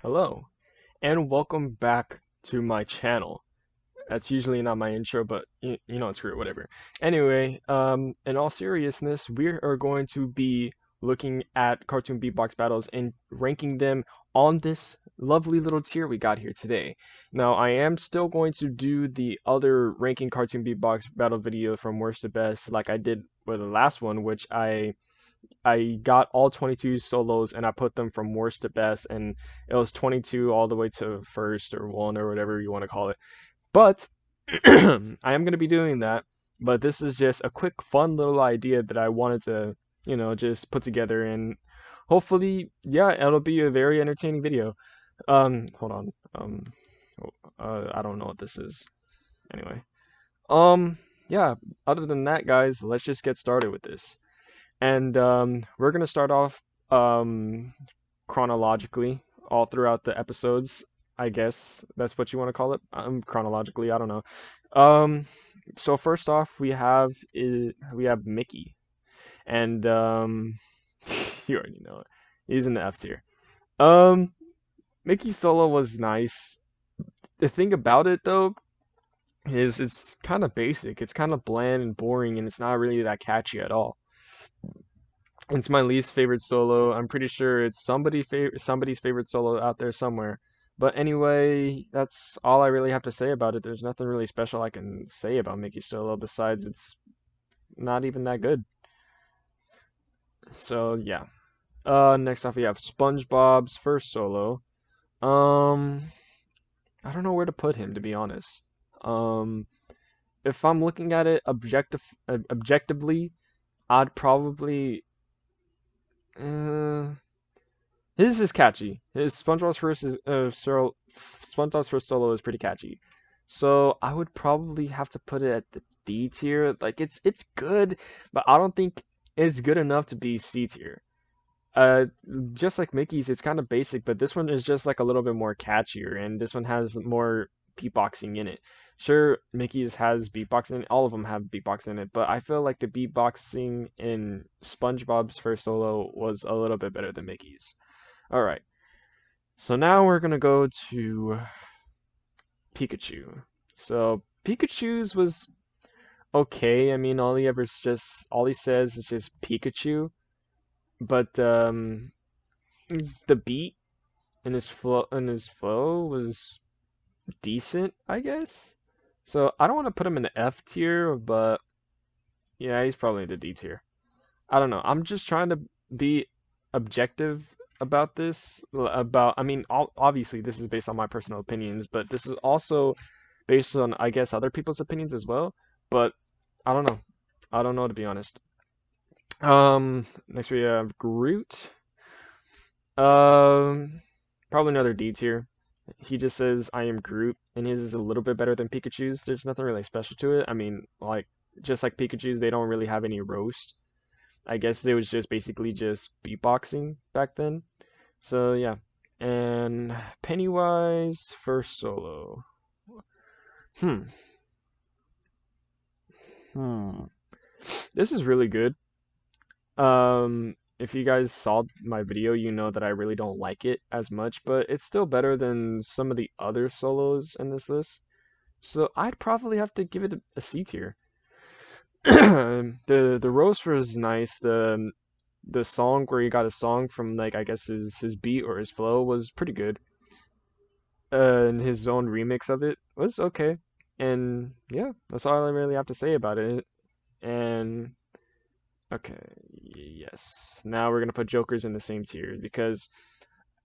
Hello, and welcome back to my channel. That's usually not my intro, but you know, it's Groot, whatever. Anyway, in all seriousness, we are going to be looking at cartoon beatbox battles and ranking them on this lovely little tier we got here today. Now, I am still going to do the other ranking cartoon beatbox battle video from worst to best, like I did with the last one, which I got all 22 solos and I put them from worst to best, and it was 22 all the way to first or one or whatever you want to call it. But I am going to be doing that. But this is just a quick, fun little idea that I wanted to, just put together, and hopefully, yeah, it'll be a very entertaining video. Hold on. I don't know what this is. Anyway, yeah. Other than that, guys, let's just get started with this. And we're gonna start off chronologically all throughout the episodes. I guess that's what you want to call it. Chronologically, I don't know. Um, so first off, we have Mickey, and you already know it. He's in the F tier. Um, Mickey's solo was nice. The thing about it though is it's kind of basic. It's kind of bland and boring, and it's not really that catchy at all. It's my least favorite solo. I'm pretty sure it's somebody's favorite solo out there somewhere. But anyway, that's all I really have to say about it. There's nothing really special I can say about Mickey solo besides it's not even that good. So yeah. Next off we have SpongeBob's first solo. Um, I don't know where to put him, to be honest. Um, if I'm looking at it objectively, I'd probably uh, his is catchy. SpongeBob's first solo is pretty catchy. So I would probably have to put it at the D tier. Like it's good, but I don't think it's good enough to be C tier. Uh, just like Mickey's, it's kind of basic, but this one is just like a little bit more catchier, and this one has more beatboxing in it. Sure, Mickey's has beatboxing, all of them have beatbox in it, but I feel like the beatboxing in SpongeBob's first solo was a little bit better than Mickey's. All right. So now we're gonna go to Pikachu. So Pikachu's was okay. I mean, all he says is just Pikachu, but the beat and his flow was decent, I guess. So I don't want to put him in the F tier, but yeah, he's probably in the D tier. I don't know. I'm just trying to be objective about this. I mean, obviously this is based on my personal opinions, but this is also based on, I guess, other people's opinions as well. But I don't know. I don't know, to be honest. Next we have Groot. Um, Probably another D tier. He just says I am Groot, and his is a little bit better than Pikachu's. There's nothing really special to it. I mean, like just like Pikachu's, they don't really have any roast. I guess it was just basically just beatboxing back then. So yeah. And Pennywise first solo. Hmm. Hmm. This is really good. If you guys saw my video, you know that I really don't like it as much, but it's still better than some of the other solos in this list. So I'd probably have to give it a C tier. The roast was nice. The song where he got a song from, like, I guess his beat or his flow was pretty good. And his own remix of it was okay. And yeah, that's all I really have to say about it. And okay, yes. Now we're gonna put Jokers in the same tier because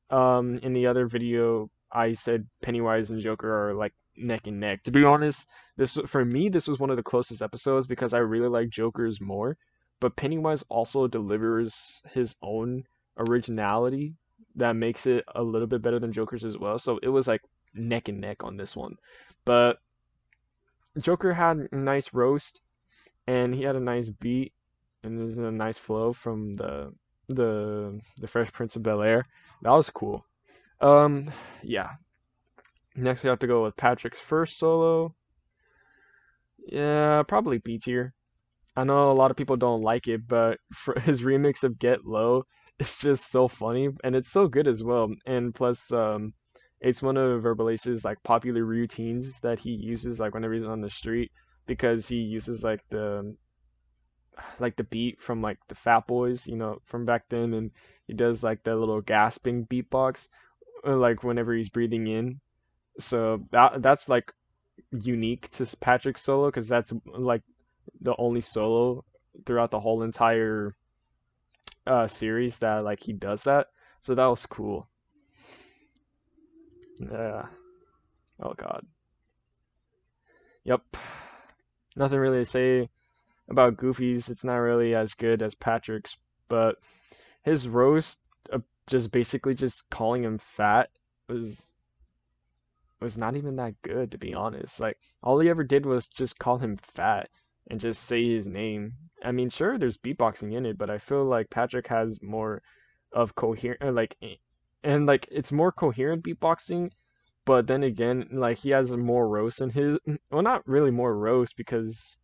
in the other video I said Pennywise and Joker are like neck and neck. To be honest, this was one of the closest episodes because I really like Joker's more, but Pennywise also delivers his own originality that makes it a little bit better than Joker's as well. So it was like neck and neck on this one. But Joker had a nice roast and he had a nice beat and there's a nice flow from the Fresh Prince of Bel Air. That was cool. Um, yeah. Next we have to go with Patrick's first solo. Yeah, probably B tier. I know a lot of people don't like it, but for his remix of Get Low, It's just so funny and it's so good as well. And plus, it's one of Verbalace's like popular routines that he uses like whenever he's on the street because he uses like the beat from like the Fat Boys, from back then, and he does like the little gasping beatbox, like whenever he's breathing in. So that's like unique to Patrick's solo because that's like the only solo throughout the whole entire series that like he does that. So that was cool. Yeah. Oh God. Yep. Nothing really to say about Goofy's. It's not really as good as Patrick's, but his roast, just basically just calling him fat, was was not even that good to be honest. Like all he ever did was just call him fat and just say his name. I mean, sure, there's beatboxing in it, but I feel like Patrick has more of coherent, and like it's more coherent beatboxing. But then again, like he has more roast in his. Well, not really more roast because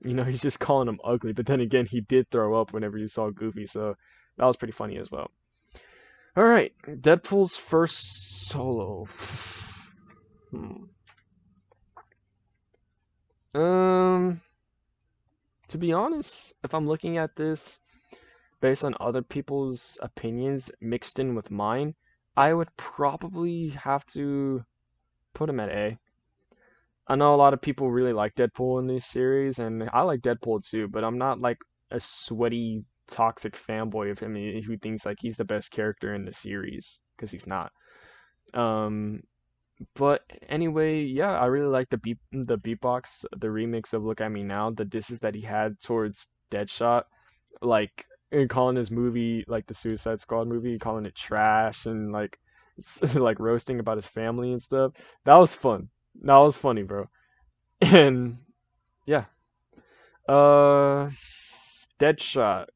he's just calling him ugly. But then again, he did throw up whenever he saw Goofy, so that was pretty funny as well. All right, Deadpool's first solo. Hmm. Um, to be honest, if I'm looking at this based on other people's opinions mixed in with mine, I would probably have to put him at A. I know a lot of people really like Deadpool in this series, and I like Deadpool too, but I'm not like a sweaty, toxic fanboy of him who thinks like he's the best character in the series, because he's not. Um, but anyway, yeah, I really like the beatbox, the remix of "Look at Me Now," the disses that he had towards Deadshot, like calling his movie like the Suicide Squad movie, calling it trash and like like roasting about his family and stuff. That was fun. That was funny, bro. And yeah, uh, Deadshot.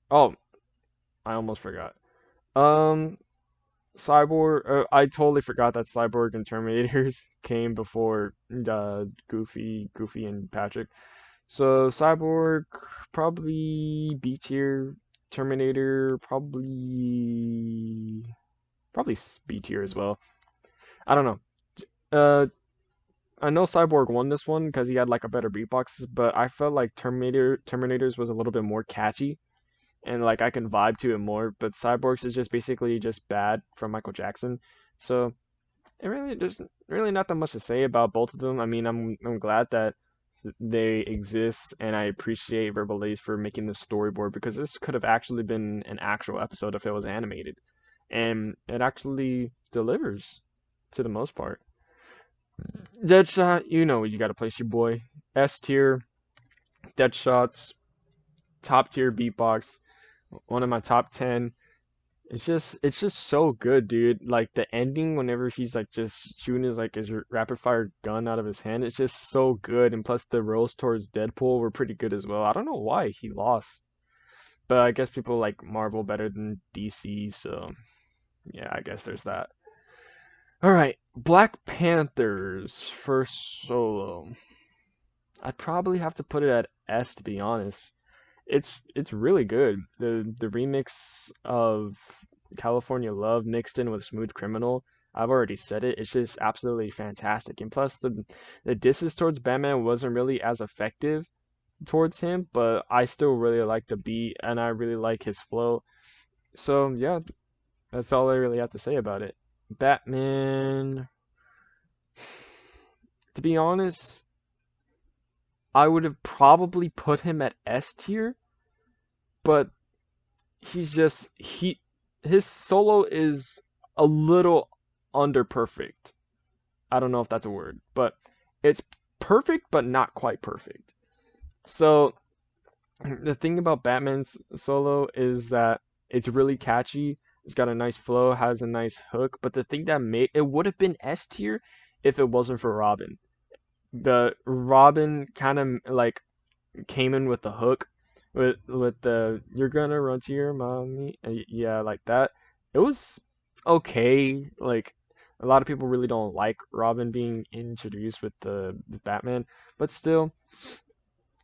Oh, I almost forgot. Um, Cyborg. I totally forgot that Cyborg and Terminators came before Goofy and Patrick. So Cyborg probably B tier. Terminator probably B tier as well. I don't know. Uh, I know Cyborg won this one because he had like a better beatbox, but I felt like Terminators was a little bit more catchy and like I can vibe to it more. But Cyborg's is just basically just bad from Michael Jackson. So it really there's really not that much to say about both of them. I mean, I'm glad that they exist, and I appreciate Verbalace for making the storyboard because this could have actually been an actual episode if it was animated, and it actually delivers to the most part. Deadshot, you know you got to place your boy. S tier, Deadshot's top tier beatbox, one of my top 10. It's just so good, dude. Like the ending whenever he's like just shooting his rapid fire gun out of his hand, it's just so good. And plus the roles towards Deadpool were pretty good as well. I don't know why he lost, but I guess people like Marvel better than DC, so yeah, I guess there's that. All right, Black Panther's first solo. I'd probably have to put it at S to be honest. It's really good. The remix of California Love mixed in with Smooth Criminal. I've already said it. It's just absolutely fantastic. And plus the disses towards Batman wasn't really as effective towards him, but I still really like the beat and I really like his flow. So yeah, that's all I really have to say about it. Batman, to be honest, I would have probably put him at S tier, but he's just he his solo is a little under perfect. I don't know if that's a word, but it's perfect but not quite perfect. So the thing about Batman's solo is that it's really catchy. It's got a nice flow, has a nice hook, but the thing that made it would have been S tier if it wasn't for Robin. The Robin kind of like came in with the hook with the "you're gonna run to your mommy," yeah, like that. It was okay. Like a lot of people really don't like Robin being introduced with the Batman, but still,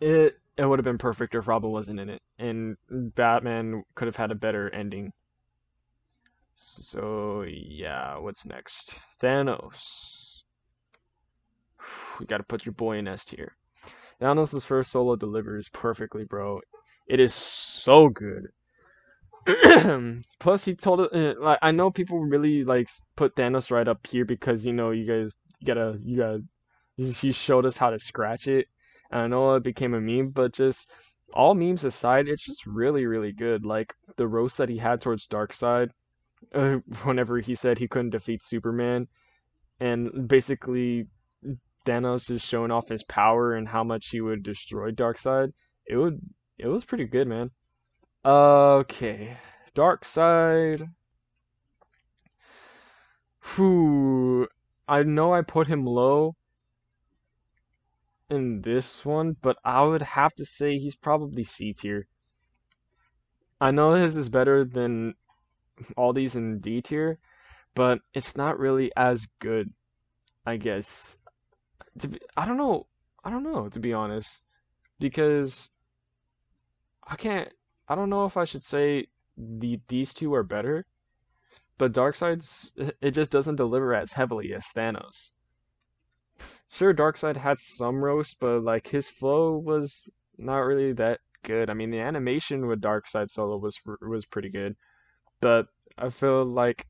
it. it would have been perfect if Robin wasn't in it, and Batman could have had a better ending. So yeah, what's next? Thanos. We gotta put your boy in S tier. Thanos' first solo delivers perfectly, bro. It is so good. Plus, he told it. Like, I know people really like put Thanos right up here because you guys you gotta. He showed us how to scratch it. And I know it became a meme, but just all memes aside, it's just really really good. Like the roast that he had towards Darkseid, whenever he said he couldn't defeat Superman, and basically Thanos is showing off his power and how much he would destroy Darkseid. It would. It was pretty good, man. Okay, Darkseid. Whew. I know I put him low in this one, but I would have to say he's probably C tier. I know his is better than all these in D tier, but it's not really as good, I guess. I don't know. I don't know, to be honest, because I can't. I don't know if I should say these two are better, but Darkseid's it just doesn't deliver as heavily as Thanos. Sure, Darkseid had some roast, but like his flow was not really that good. I mean, the animation with Darkseid solo was pretty good, but I feel like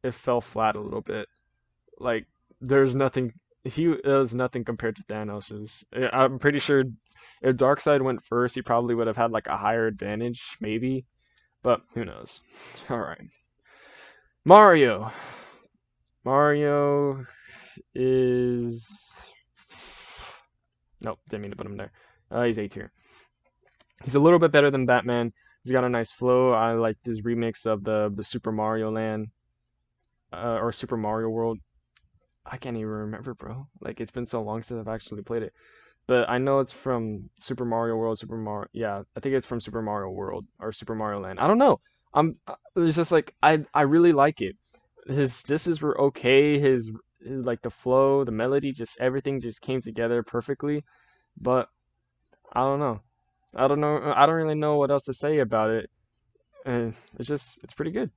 it fell flat a little bit. Like there's nothing he does nothing compared to Thanos's. I'm pretty sure if Darkseid went first, he probably would have had like a higher advantage, maybe, but who knows. All right, Mario. Mario is nope, didn't mean to put him there. He's A tier. He's a little bit better than Batman. He's got a nice flow. I like his remix of the Super Mario Land or Super Mario World. I can't even remember, bro. Like it's been so long since I've actually played it. But I know it's from Super Mario World, Super Mario. Yeah, I think it's from Super Mario World or Super Mario Land. I don't know. It's just like I really like it. His disses were okay. His like the flow, the melody, just everything just came together perfectly. But I don't know. I don't know. I don't really know what else to say about it. And it's pretty good.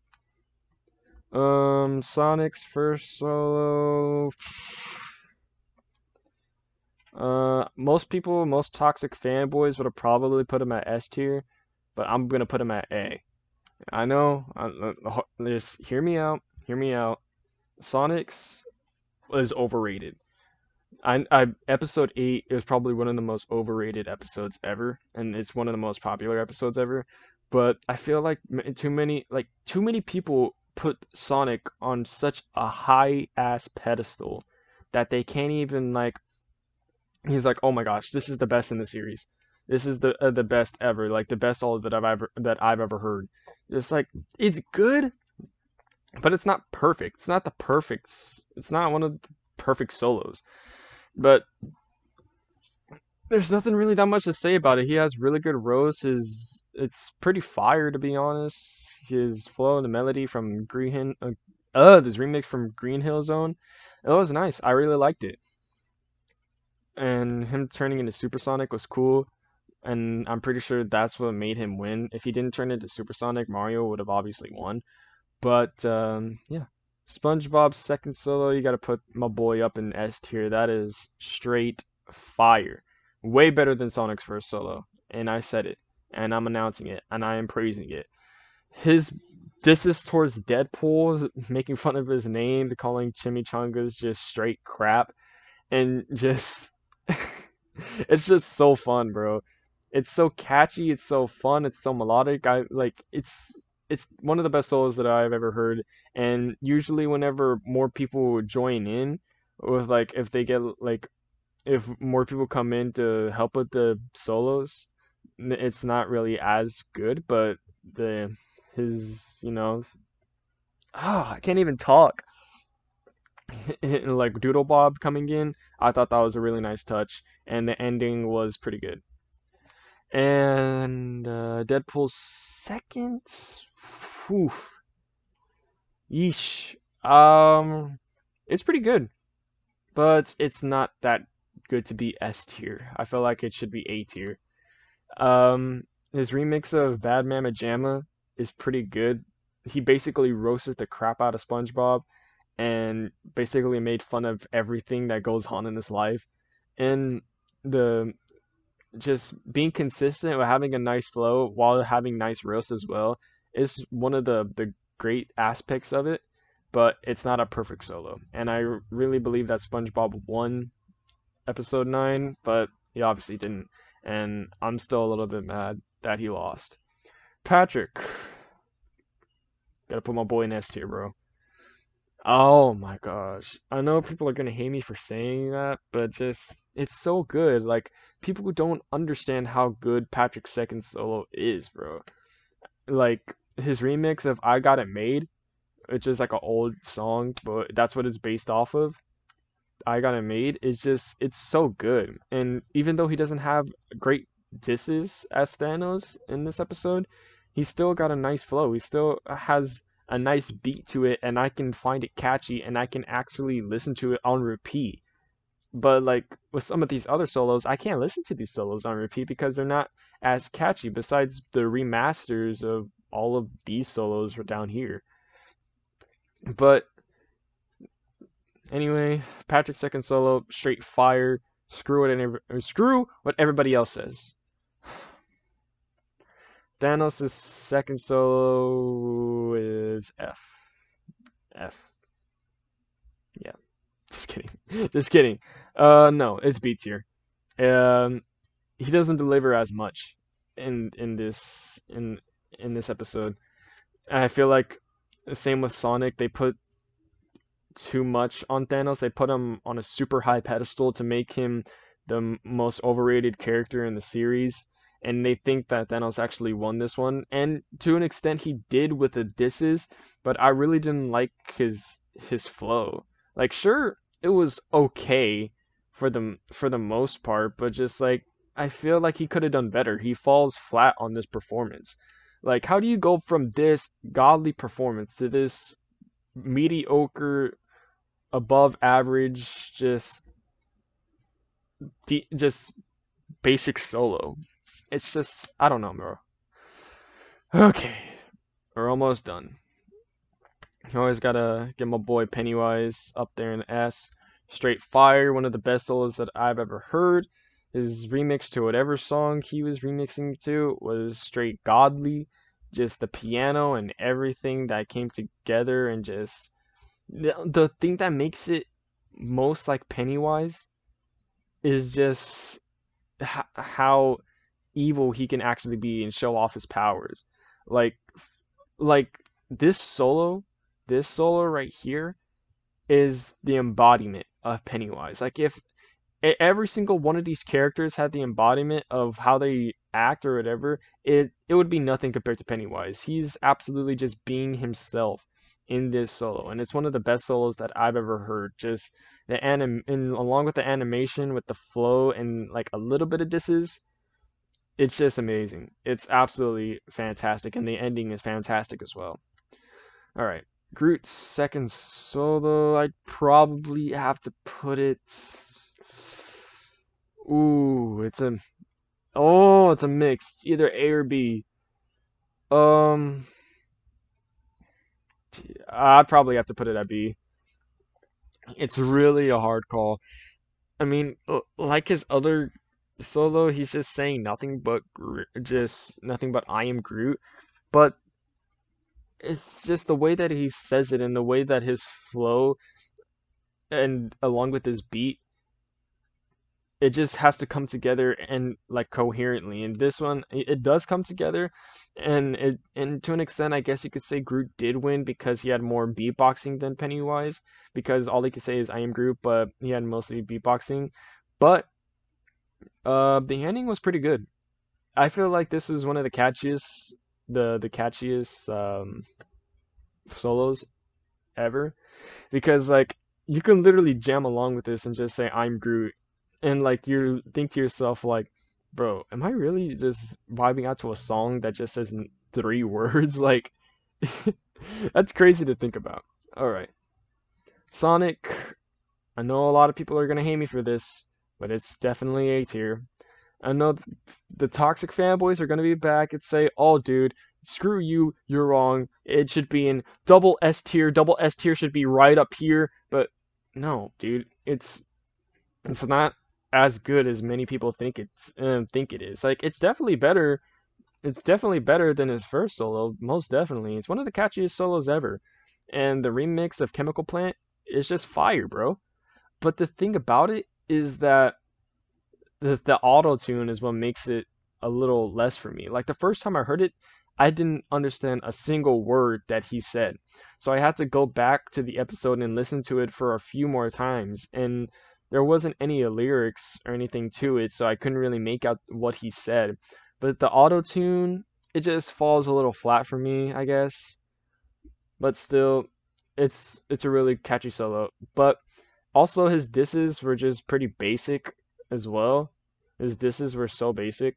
Sonic's first solo. Most toxic fanboys would have probably put him at S tier, but I'm gonna put him at A. I know. Just hear me out. Hear me out. Sonic's is overrated. I episode 8 is probably one of the most overrated episodes ever, and it's one of the most popular episodes ever. But I feel like too many people put Sonic on such a high ass pedestal that they can't even like. He's like, oh my gosh, this is the best in the series. This is the best ever, like the best all that I've ever heard. It's like it's good, but it's not perfect. It's not the perfect. It's not one of the perfect solos. But there's nothing really that much to say about it. He has really good rows. It's pretty fire to be honest. His flow and the melody from this remix from Green Hill Zone, it was nice. I really liked it. And him turning into Supersonic was cool. And I'm pretty sure that's what made him win. If he didn't turn into Supersonic, Mario would have obviously won. But yeah, SpongeBob's second solo, you got to put my boy up in S tier. That is straight fire. Way better than Sonic's first solo. And I said it. And I'm announcing it. And I am praising it. His disses towards Deadpool, making fun of his name, calling chimichangas just straight crap. And just. It's just so fun, bro. It's so catchy. It's so fun. It's so melodic. I like it's one of the best solos that I've ever heard. And usually, whenever more people join in with like, if they get like, if more people come in to help with the solos, it's not really as good. But the his, I can't even talk. Like Doodle Bob coming in, I thought that was a really nice touch, and the ending was pretty good. And Deadpool's second, whew, yeesh. It's pretty good, but it's not that good to be S tier. I feel like it should be A tier. His remix of Bad Mama Jamma is pretty good. He basically roasted the crap out of SpongeBob and basically made fun of everything that goes on in his life. And the just being consistent with having a nice flow while having nice roast as well is one of the great aspects of it, but it's not a perfect solo. And I really believe that SpongeBob won episode 9, but he obviously didn't. And I'm still a little bit mad that he lost. Patrick, gotta put my boy in S tier, bro. Oh my gosh. I know people are gonna hate me for saying that, but just it's so good. Like people who don't understand how good Patrick's second solo is, bro. Like his remix of I Got It Made, which is like an old song, but that's what it's based off of. I Got It Made is just it's so good. And even though he doesn't have great disses as Thanos in this episode, he still got a nice flow. He still has a nice beat to it, and I can find it catchy, and I can actually listen to it on repeat. But like with some of these other solos, I can't listen to these solos on repeat because they're not as catchy. Besides the remasters of all of these solos are down here. But anyway, Patrick's second solo, straight fire. Screw what everybody else says. Thanos' second solo is F. F. Yeah. Just kidding. Just kidding. No, it's B tier. Um, he doesn't deliver as much in this episode. I feel like the same with Sonic. They put too much on Thanos. They put him on a super high pedestal to make him the most overrated character in the series. And they think that Thanos actually won this one. And to an extent, he did with the disses, but I really didn't like his flow. Like, sure, it was okay for the most part, but just like I feel like he could have done better. He falls flat on this performance. Like, how do you go from this godly performance to this mediocre above average, just basic solo. It's just I don't know, bro. Okay, we're almost done. You always gotta get my boy Pennywise up there in the S. Straight fire, one of the best solos that I've ever heard. His remix to whatever song he was remixing to was straight godly. Just the piano and everything that came together, and just the thing that makes it most like Pennywise is just how evil he can actually be and show off his powers. Like like this solo, this solo right here is the embodiment of Pennywise. Like if every single one of these characters had the embodiment of how they act or whatever, it would be nothing compared to Pennywise. He's absolutely just being himself in this solo, and it's one of the best solos that I've ever heard. Just the and along with the animation, with the flow and like a little bit of disses, it's just amazing. It's absolutely fantastic, and the ending is fantastic as well. All right, Groot's second solo, I'd probably have to put it. Ooh, it's a mix. It's either A or B. Um, I'd probably have to put it at B. It's really a hard call. I mean, like his other solo, he's just saying nothing but just nothing but I am Groot. But it's just the way that he says it and the way that his flow and along with his beat, it just has to come together and like coherently. And this one, it does come together, and to an extent, I guess you could say Groot did win because he had more beatboxing than Pennywise. Because all he could say is "I am Groot," but he had mostly beatboxing. But the ending was pretty good. I feel like this is one of the catchiest, the catchiest solos ever, because like you can literally jam along with this and just say I'm Groot, and like you think to yourself like, bro, am I really just vibing out to a song that just says three words? Like that's crazy to think about. All right, Sonic. I know a lot of people are gonna hate me for this, but it's definitely A tier. I know the toxic fanboys are gonna be back and say, "Oh, dude, screw you, you're wrong. It should be in double S tier. Double S tier should be right up here." But no, dude, it's not as good as many people think it is. Like it's definitely better. It's definitely better than his first solo, most definitely. It's one of the catchiest solos ever. And the remix of Chemical Plant is just fire, bro. But the thing about it is that the auto tune is what makes it a little less for me. Like the first time I heard it, I didn't understand a single word that he said. So I had to go back to the episode and listen to it for a few more times. And there wasn't any lyrics or anything to it, so I couldn't really make out what he said. But the auto tune, it just falls a little flat for me, I guess. But still, it's a really catchy solo. But also his disses were just pretty basic as well. His disses were so basic.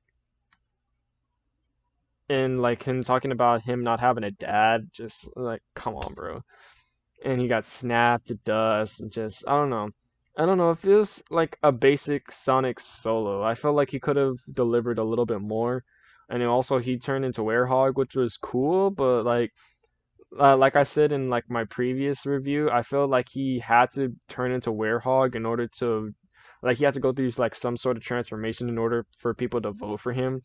And like him talking about him not having a dad, just like come on, bro. And he got snapped to dust and just I don't know. I don't know, it feels like a basic Sonic solo. I felt like he could have delivered a little bit more. And then also he turned into Werehog, which was cool, but like I said in like my previous review, I felt like he had to turn into Werehog in order to like he had to go through like some sort of transformation in order for people to vote for him.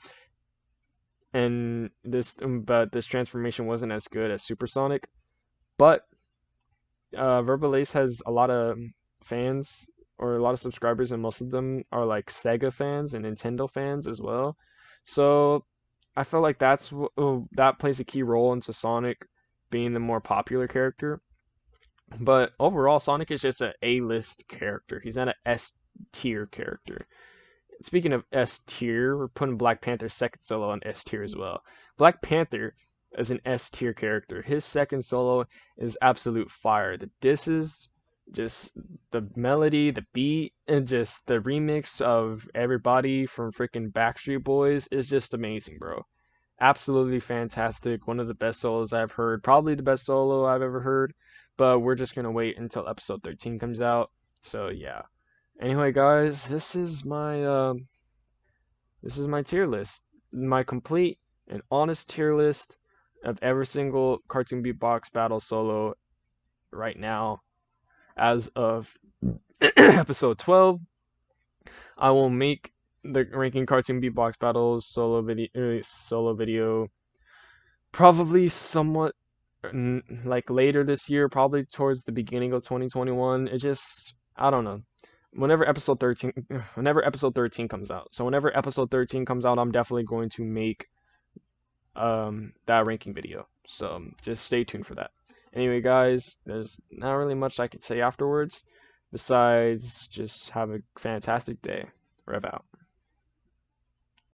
And but this transformation wasn't as good as Supersonic. But Verbalace has a lot of fans or a lot of subscribers, and most of them are like Sega fans and Nintendo fans as well. So I feel like that plays a key role into Sonic being the more popular character. But overall, Sonic is just an A-list character. He's not an S tier character. Speaking of S tier, we're putting Black Panther's second solo on S tier as well. Black Panther is an S tier character. His second solo is absolute fire. The disses, just the melody, the beat, and just the remix of everybody from freaking Backstreet Boys is just amazing, bro. Absolutely fantastic. One of the best solos I've heard. Probably the best solo I've ever heard. But we're just gonna wait until episode 13 comes out. So yeah. Anyway, guys, this is my tier list, my complete and honest tier list of every single Cartoon Beatbox battle solo right now as of episode 12. I will make the ranking Cartoon Beatbox battles solo video probably somewhat like later this year, probably towards the beginning of 2021. It just I don't know. Whenever episode 13 comes out. So whenever episode 13 comes out, I'm definitely going to make that ranking video. So just stay tuned for that. Anyway, guys, there's not really much I could say afterwards besides just have a fantastic day. Rev out.